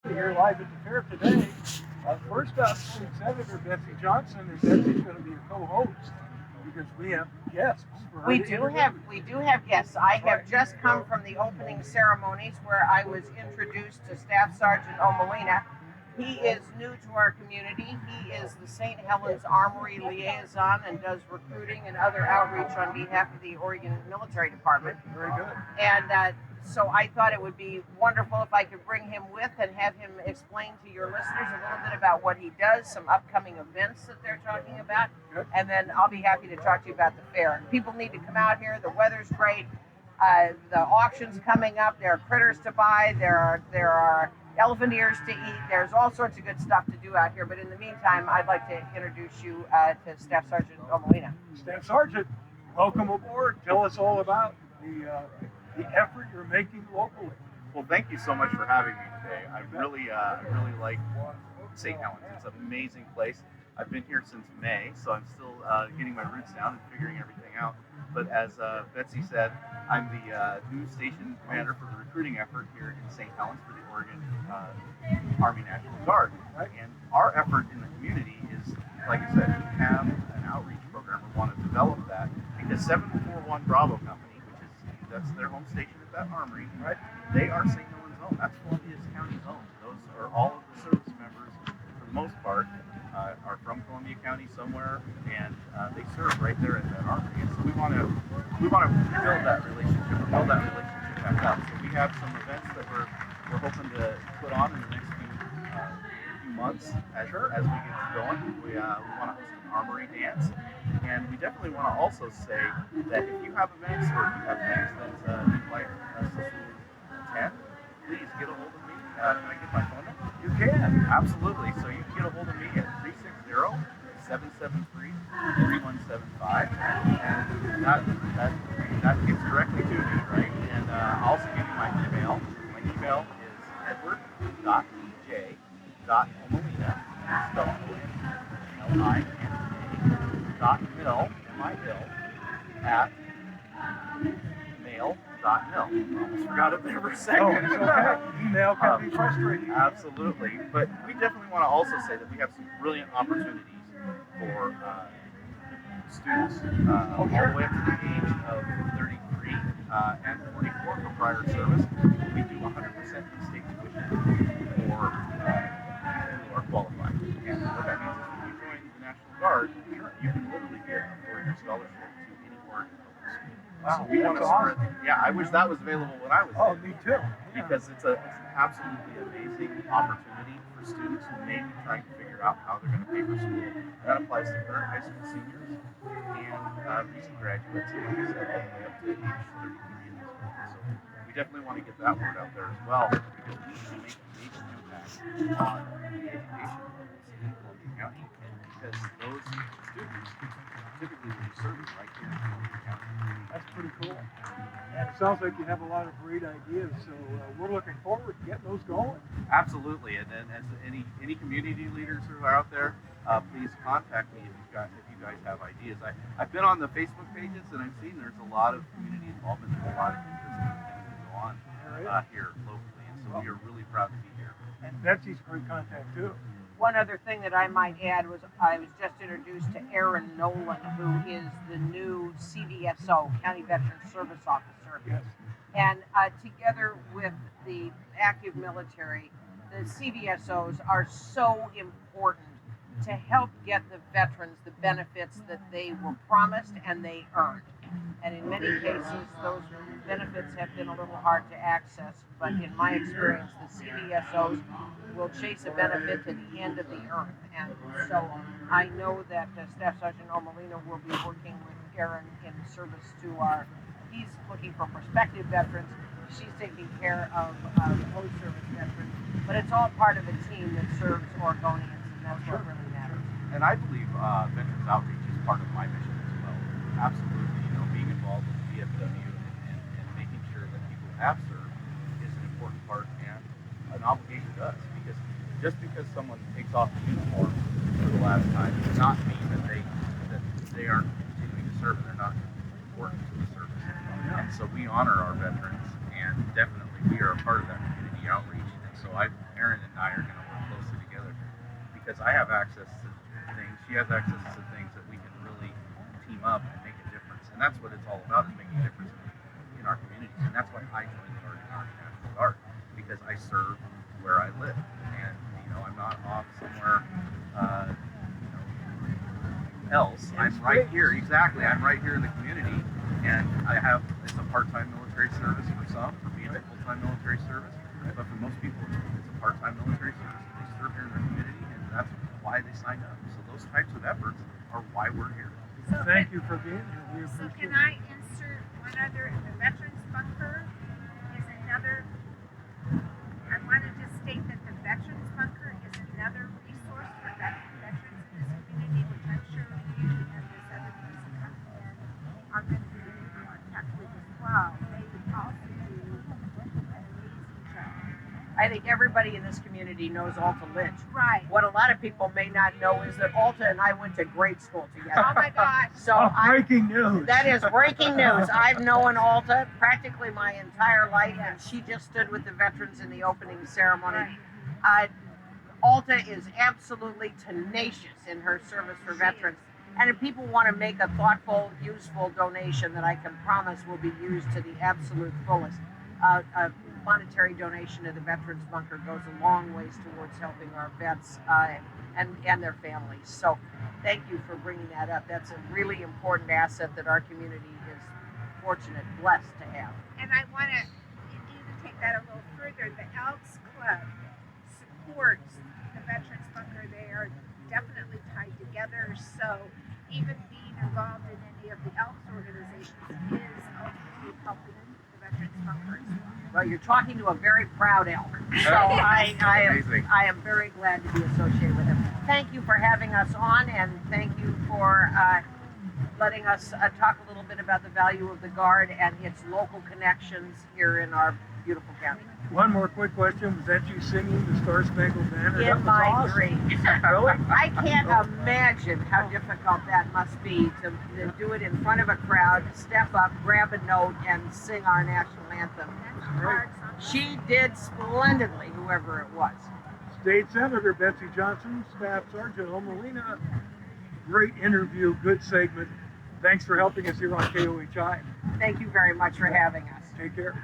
Here live at the fair today. First up, State Senator Betsy Johnson, and Betsy's going to be a co-host because we have guests. We do have guests. I have just come from the opening ceremonies where I was introduced to Staff Sergeant Omelina. He is new to our community. He is the St. Helens Armory liaison and does recruiting and other outreach on behalf of the Oregon Military Department. Very good. And so I thought it would be wonderful if I could bring him with and have him explain to your listeners a little bit about what he does, some upcoming events that they're talking about, Good. and then I'll be happy to talk to you about the fair. People need to come out here. The weather's great. The auction's coming up. There are critters to buy. There are elephant ears to eat. There's all sorts of good stuff to do out here. But in the meantime, I'd like to introduce you to Staff Sergeant Omelina. Staff Sergeant, welcome aboard. Tell us all about the effort you're making locally. Well, thank you so much for having me today. I really like St. Helens. It's an amazing place. I've been here since May, so I'm still getting my roots down and figuring everything out. But as Betsy said, I'm the new station commander for the recruiting effort here in St. Helens for the Oregon Army National Guard. Right. And our effort in the community is, like I said, we have an outreach program. We want to develop that because 741 Bravo Company, that's their home station at that armory, right? They are St. Helens' own. That's Columbia County's own. Those are all of the service members, for the most part, are from Columbia County somewhere, and they serve right there at that armory. And so we want to build that relationship, or build that relationship back up. So we have some events that we're hoping to put on in the next few months as we get going. We want to host an armory dance. And we definitely want to also say that if you have events or if you have things that you'd like us to attend, please get a hold of me. Can I get my phone number? You can. Absolutely. So you can get a hold of me at 360-773-3175. And that gets directly to me, right? And I'll also give you my email. My email is edward.ej.omelina, spelled O-M-L-I-N-A, .mil, at mail.mil. Almost forgot it there for a second. Oh, it's okay. Email can be frustrating. Absolutely. But we definitely want to also say that we have some brilliant opportunities for students all the way up to the age of 33 and 44 for prior service. We do 100% in-state tuition for who are qualified. And what that means is when you join the National Guard, you can literally get a four-year scholarship to any Oregon public school. Wow, So we want to awesome. spread. Yeah, I wish that was available when I was Oh, there. me too. Because it's an absolutely amazing opportunity for students who may be trying to figure out how they're going to pay for school. That applies to current high school seniors and recent graduates, and like I said, all the way up to age 33 in this country. So we definitely want to get that word out there as well, because we need to make a major impact on the education levels in Columbia County, because those students typically will be serving right here in Columbia County. That's pretty cool. And it sounds like you have a lot of great ideas, so we're looking forward to getting those going. Absolutely, and then as any community leaders who are out there, please contact me if you guys have ideas. I've been on the Facebook pages and I've seen there's a lot of community involvement and a lot of interest in things that go on here locally, and so we are really proud to be here. And Betsy's great contact too. One other thing that I might add was I was just introduced to Aaron Nolan, who is the new CVSO, County Veteran Service Officer. Yes. And together with the active military, the CVSOs are so important to help get the veterans the benefits that they were promised and they earned. And in many cases, those benefits have been a little hard to access, but in my experience, the CVSOs will chase a benefit to the end of the earth. And so I know that Staff Sergeant Omelina will be working with Aaron in service to he's looking for prospective veterans, she's taking care of post-service veterans, but it's all part of a team that serves Oregonians, and that's what really matters. And I believe veterans outreach is part of my mission as well. Absolutely, being involved with the VFW and making sure that people who have served is an important part and an obligation to us. Because just because someone takes off the uniform for the last time does not mean that they aren't continuing to serve and they're not important to the service. And so we honor our veterans, and definitely we are a part of that community outreach. And so I Erin and I are going to work closely together because I have access to things, she has access to things that we can really team up and make a difference. And that's what it's all about, is making a difference in our communities. And that's why I joined the Oregon National Guard, because I serve where I live. And, I'm not off somewhere, else. I'm right here. Exactly. I'm right here in the community. And it's a part-time military service for some, for me it's a full-time military service. But for most people, it's a part-time military service. They serve here in their community, and that's why they signed up. So those types of efforts are why we're here. So Thank you for being here. We So appreciate can I insert one other? The Veterans Bunker is another. I want to just state that the Veterans Bunker is another resource for veterans in this community, which I'm sure you and this other person coming in are going to be in contact with as well. They also do an amazing job. I think everybody in this community knows Alta Lynch. Right. What a lot of people may not know is that Alta and I went to grade school together. Oh my gosh. So breaking news. that is breaking news. I've known Alta practically my entire life, and she just stood with the veterans in the opening ceremony. Alta is absolutely tenacious in her service for veterans. And if people want to make a thoughtful, useful donation that I can promise will be used to the absolute fullest, a monetary donation to the Veterans Bunker goes a long ways towards helping our vets and their families. So thank you for bringing that up. That's a really important asset that our community is fortunate, blessed to have. And I want to even take that a little further. The Elks Club supports the Veterans Bunker. They are definitely tied together. So even being involved in any of the Elks organizations is ultimately helping the Veterans Bunker as well. Well, you're talking to a very proud elk. So I am very glad to be associated with him. Thank you for having us on, and thank you for letting us talk a little bit about the value of the Guard and its local connections here in our beautiful county. One more quick question. Was that you singing the Star Spangled Banner? That In was my awesome. dreams. Really? I can't imagine how difficult that must be to do it in front of a crowd, step up, grab a note, and sing our national anthem. That's hard. She did splendidly, whoever it was. State Senator Betsy Johnson, Staff Sergeant Omelina. Great interview, good segment. Thanks for helping us here on KOHI. Thank you very much for having us. Take care.